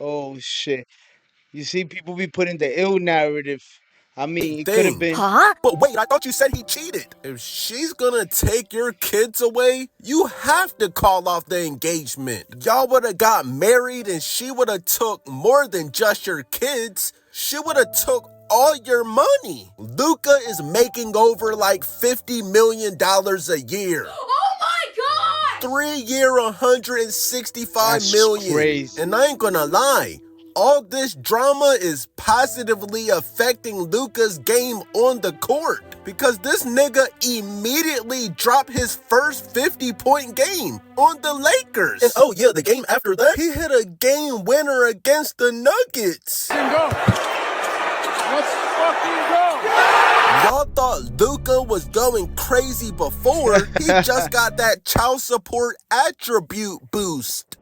Oh shit. You see, people be putting the ill narrative. I mean, it could have Thing. been. Huh? But wait, I thought you said he cheated. If she's gonna take your kids away, you have to call off the engagement. Y'all would have got married and she would have took more than just your kids. She would have took all your money. Luka is making over like $50 million a year. Oh my god! 3 year, 165 That's million. crazy. And I ain't gonna lie, all this drama is positively affecting Luka's game on the court because this nigga immediately dropped his first 50-point game on the Lakers. And oh yeah, the game after that, he hit a game winner against the Nuggets. Let's fucking go! Y'all thought Luka was going crazy before. He just got that child support attribute boost.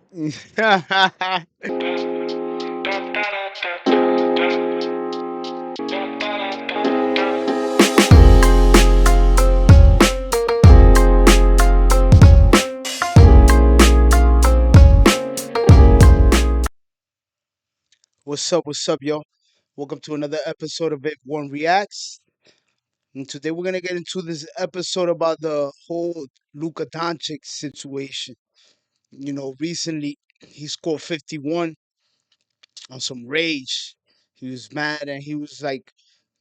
What's up, y'all? Welcome to another episode of Everyone Reacts. And today we're gonna get into this episode about the whole Luka Doncic situation. Recently he scored 51 on some rage. He was mad and he was like,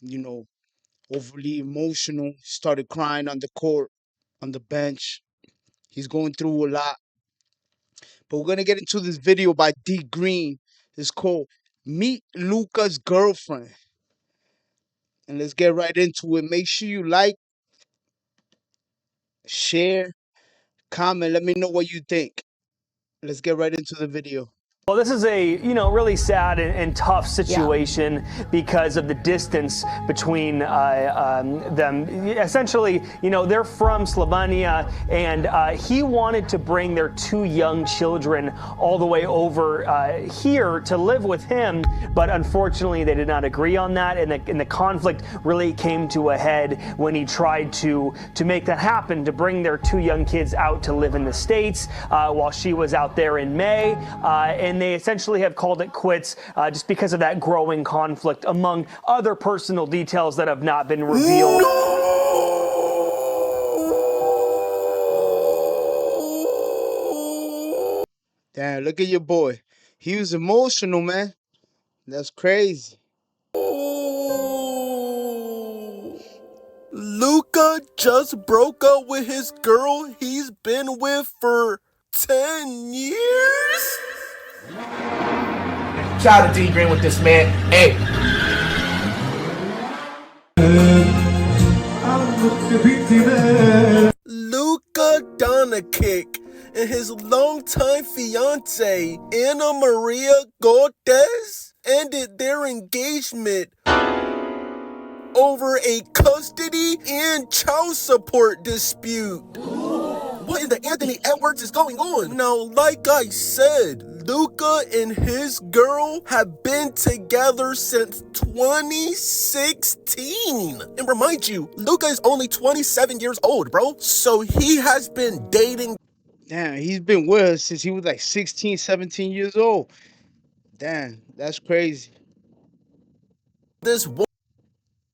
you know, overly emotional. Started crying on the court, on the bench. He's going through a lot. But we're gonna get into this video by D Green. It's called Meet Luka's Girlfriend. And let's get right into it. Make sure you like, share, comment. Let me know what you think. Let's get right into the video. Well, this is a really sad and tough situation because of the distance between them. Essentially, they're from Slovenia, and he wanted to bring their two young children all the way over here to live with him, but unfortunately, they did not agree on that, and the conflict really came to a head when he tried to make that happen, to bring their two young kids out to live in the States while she was out there in May, and they essentially have called it quits just because of that growing conflict, among other personal details that have not been revealed. Damn, look at your boy. He was emotional, man. That's crazy. Luka just broke up with his girl he's been with for 10 years? Shout out to D Green with this, man. Hey. Luka Doncic and his longtime fiance Anna Maria Cortez ended their engagement over a custody and child support dispute. What in the Anthony Edwards is going on? Now, like I said, Luka and his girl have been together since 2016. And remind you, Luka is only 27 years old, bro. So he has been dating. Damn, he's been with her since he was like 16, 17 years old. Damn, that's crazy. This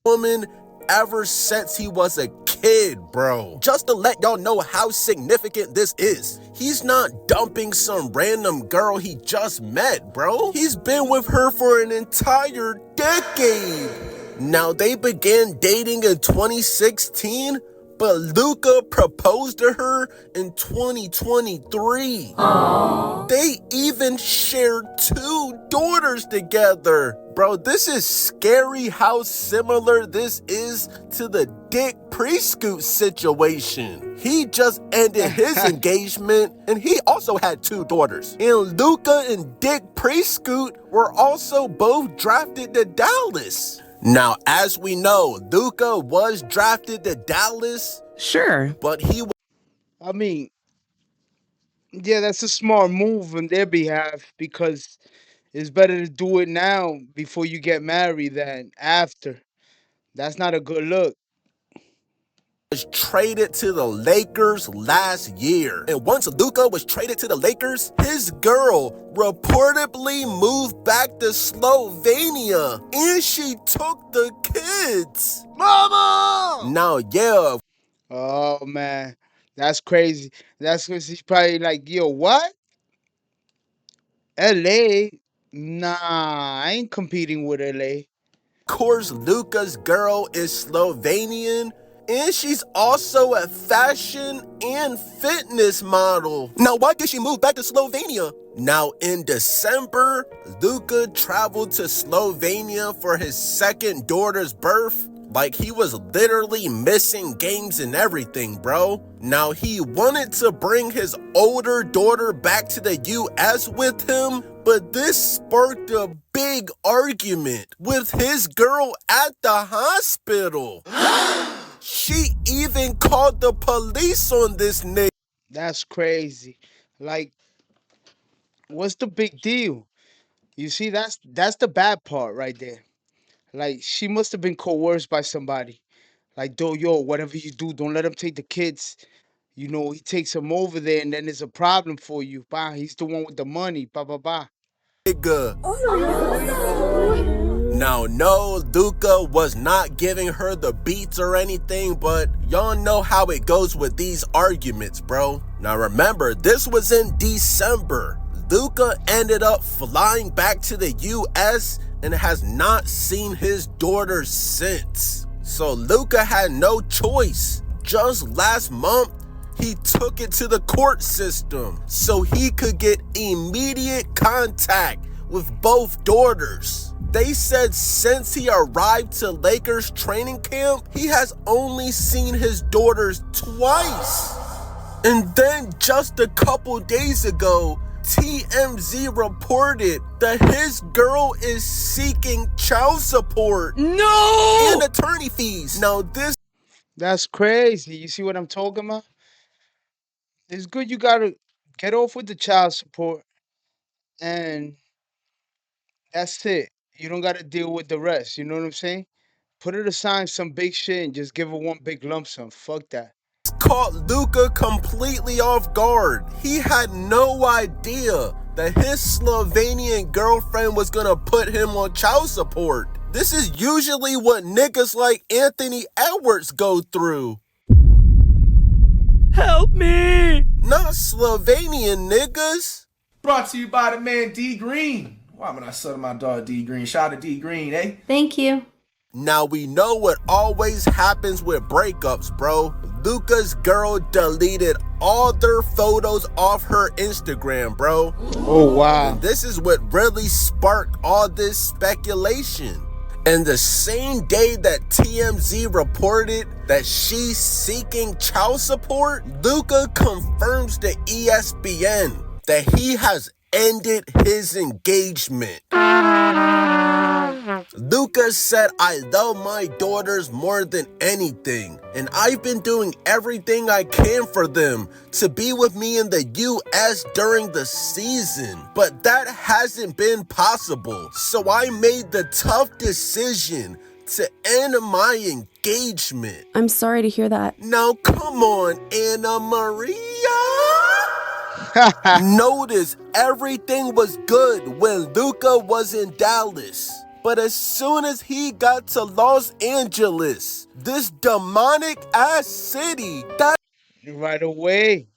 woman ever since he was a kid, bro. Just to let y'all know how significant this is. He's not dumping some random girl he just met, bro. He's been with her for an entire decade. Now, they began dating in 2016, but Luka proposed to her in 2023. Aww. They even shared 2 daughters together. Bro, this is scary how similar this is to the Dick Prescoot situation. He just ended his engagement, and he also had 2 daughters. And Luka and Dick Prescoot were also both drafted to Dallas. Now, as we know, Luka was drafted to Dallas. Sure. But he I mean, yeah, that's a smart move on their behalf because it's better to do it now before you get married than after. That's not a good look. was traded to the Lakers last year. And once Luka was traded to the Lakers, his girl reportedly moved back to Slovenia and she took the kids. Mama! Now, yeah. Oh man, that's crazy. That's because he's probably like, yo, what? LA? Nah, I ain't competing with LA. Of course, Luka's girl is Slovenian, and she's also a fashion and fitness model. Now, why did she move back to Slovenia? Now, in December, Luka traveled to Slovenia for his second daughter's birth. Like, he was literally missing games and everything, bro. Now, he wanted to bring his older daughter back to the US with him, but this sparked a big argument with his girl at the hospital. She even called the police on this nigga. That's crazy. Like, what's the big deal? You see, that's the bad part right there. Like, she must have been coerced by somebody. Like, yo, whatever you do, don't let him take the kids. You know, he takes them over there, and then there's a problem for you. Bah, he's the one with the money. Bah, bah, bah. Now, no, Luka was not giving her the beats or anything, but y'all know how it goes with these arguments, bro. Now remember, this was in December. Luka ended up flying back to the US and has not seen his daughter since. So Luka had no choice. Just last month, he took it to the court system so he could get immediate contact with both daughters. They said since he arrived to Lakers training camp, he has only seen his daughters twice. And then just a couple days ago, TMZ reported that his girl is seeking child support. No! And attorney fees. Now That's crazy. You see what I'm talking about? It's good you gotta get off with the child support, and that's it. You don't gotta deal with the rest. You know what I'm saying? Put her to sign some big shit and just give her one big lump sum. Fuck that. caught Luka completely off guard. He had no idea that his Slovenian girlfriend was gonna put him on child support. This is usually what niggas like Anthony Edwards go through. Help me! Not Slovenian niggas. Brought to you by the man D Green. Why am I selling my dog D Green? Shout out to D Green, eh? Thank you. Now we know what always happens with breakups, bro. Luka's girl deleted all their photos off her Instagram, bro. Oh, wow. And this is what really sparked all this speculation. And the same day that TMZ reported that she's seeking child support, Luka confirms to ESPN that he has ended his engagement. Luka said, "I love my daughters more than anything, and I've been doing everything I can for them to be with me in the US during the season, but that hasn't been possible. So I made the tough decision to end my engagement." I'm sorry to hear that. Now come on, Anna Maria. Notice everything was good when Luka was in Dallas. But as soon as he got to Los Angeles, this demonic ass city, Right away.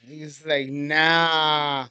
He's like, nah,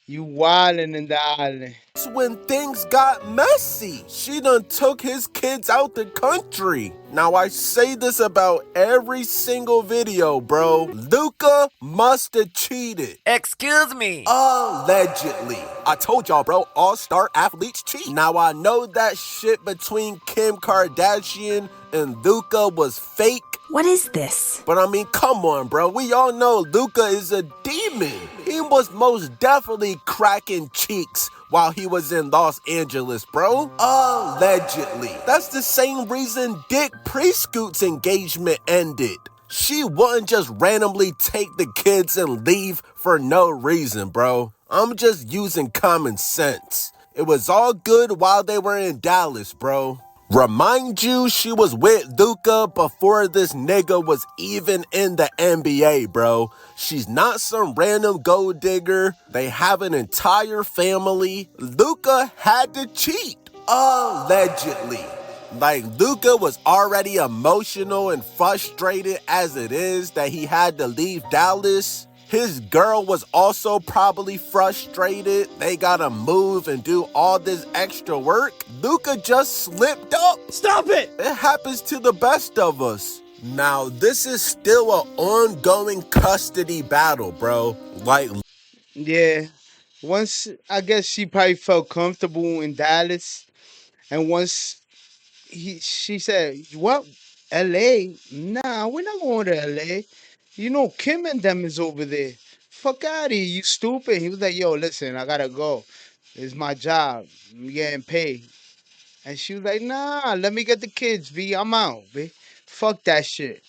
you wildin' in the island. that's when things got messy. She done took his kids out the country. Now I say this about every single video, bro. Luka must have cheated. Excuse me. Allegedly. I told y'all, bro, all-star athletes cheat. Now I know that shit between Kim Kardashian and Luka was fake. What is this? But I mean, come on, bro. We all know Luka is a demon. He was most definitely cracking cheeks while he was in Los Angeles, bro. Allegedly. That's the same reason Dick Prescoot's engagement ended. She wouldn't just randomly take the kids and leave for no reason, bro. I'm just using common sense. It was all good while they were in Dallas, bro. Remind you, she was with Luka before this nigga was even in the NBA, bro. She's not some random gold digger. They have an entire family. Luka had to cheat. Allegedly. Like, Luka was already emotional and frustrated as it is that he had to leave Dallas. His girl was also probably frustrated. They gotta move and do all this extra work. Luka just slipped up. Stop it! It happens to the best of us. Now, this is still an ongoing custody battle, bro. Like, Yeah. Once I guess she probably felt comfortable in Dallas, and once she said, "What? L.A.? Nah, we're not going to L.A. You know, Kim and them is over there. Fuck out of here, you stupid." He was like, "Yo, listen, I gotta go. It's my job. I'm getting paid." And she was like, "Nah, let me get the kids, B. I'm out, B. Fuck that shit."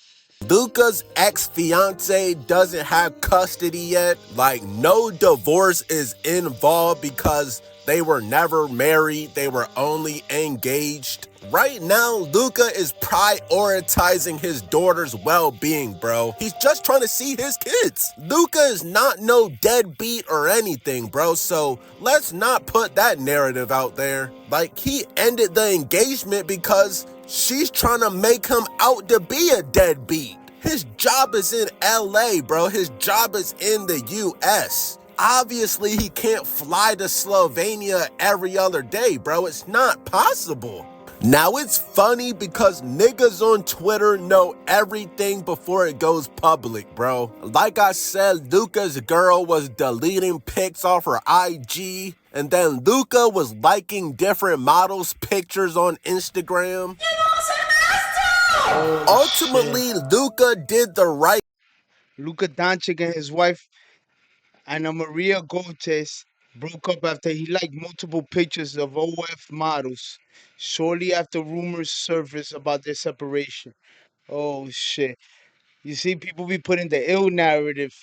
Luka's ex-fiance doesn't have custody yet. Like, no divorce is involved because they were never married. They were only engaged. Right now, Luka is prioritizing his daughter's well-being, bro. He's just trying to see his kids. Luka is not no deadbeat or anything, bro, so let's not put that narrative out there. Like, he ended the engagement because she's trying to make him out to be a deadbeat. His job is in LA, bro. His job is in the US. Obviously, he can't fly to Slovenia every other day, bro. It's not possible. Now, it's funny because niggas on Twitter know everything before it goes public, bro. Like I said, Luka's girl was deleting pics off her IG, and then Luka was liking different models' pictures on Instagram. Oh, Ultimately, Luka did the right Luka Doncic and his wife Ana Maria Gotes broke up after he liked multiple pictures of OF models shortly after rumors surfaced about their separation. Oh shit. You see, people be putting the ill narrative.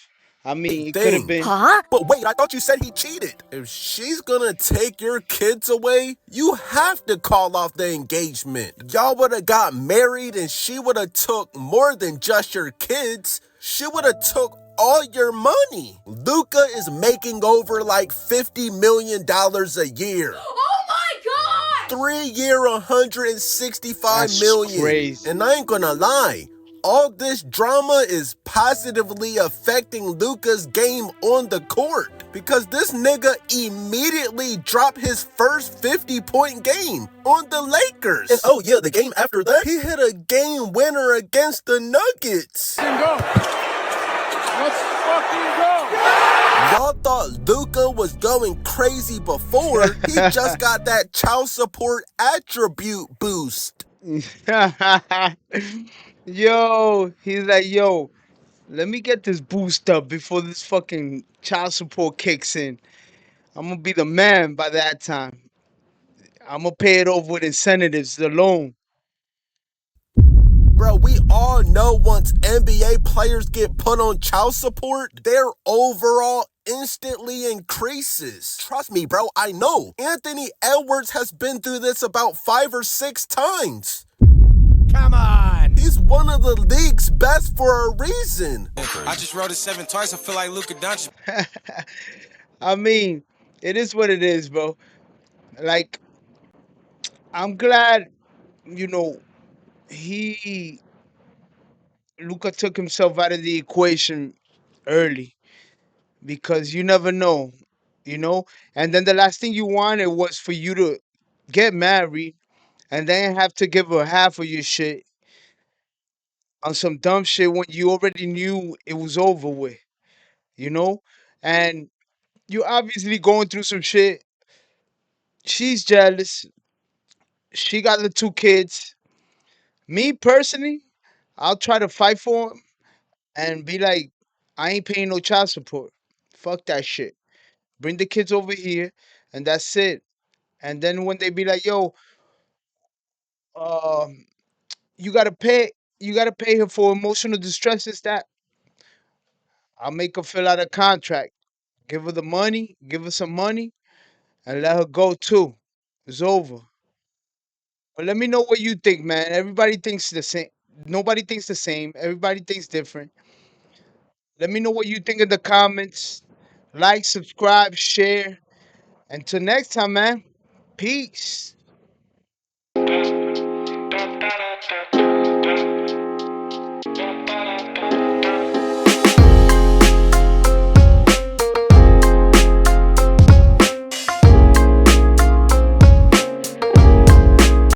I mean, it could have thing. been. Huh? But wait, I thought you said he cheated. If she's gonna take your kids away, you have to call off the engagement. Y'all would have got married and she would have took more than just your kids. She would have took all your money. Luka is making over like $50 million a year. Oh my god! 3 year, 165 That's million. crazy. And I ain't gonna lie, all this drama is positively affecting Luka's game on the court because this nigga immediately dropped his first 50-point game on the Lakers. And oh yeah, the game after that, he hit a game winner against the Nuggets. Let's fucking go! Y'all thought Luka was going crazy before. He just got that child support attribute boost. Yo, he's like, yo, let me get this boost up before this fucking child support kicks in. I'm gonna be the man by that time. I'm gonna pay it off with incentives, the loan. Bro, we all know once NBA players get put on child support, their overall instantly increases. Trust me, bro, I know. Anthony Edwards has been through this about 5 or 6 times. Come on! He's one of the league's best for a reason. I just wrote it 7 twice. I feel like Luka Doncic. I mean, it is what it is, bro. Like, I'm glad, you know, he Luca took himself out of the equation early because you never know, you know. And then the last thing you wanted was for you to get married and then have to give her half of your shit on some dumb shit when you already knew it was over with, you know? And you obviously going through some shit. She's jealous. She got the 2 kids. Me personally, I'll try to fight for him and be like, I ain't paying no child support. Fuck that shit. Bring the kids over here, and that's it. And then when they be like, yo, um, you gotta pay, you gotta pay her for emotional distresses. That I'll make her fill out a contract. Give her the money, give her some money, and let her go too. It's over. But let me know what you think, man. Everybody thinks the same. Nobody thinks the same. Everybody thinks different. Let me know what you think in the comments. Like, subscribe, share. Until next time, man. Peace.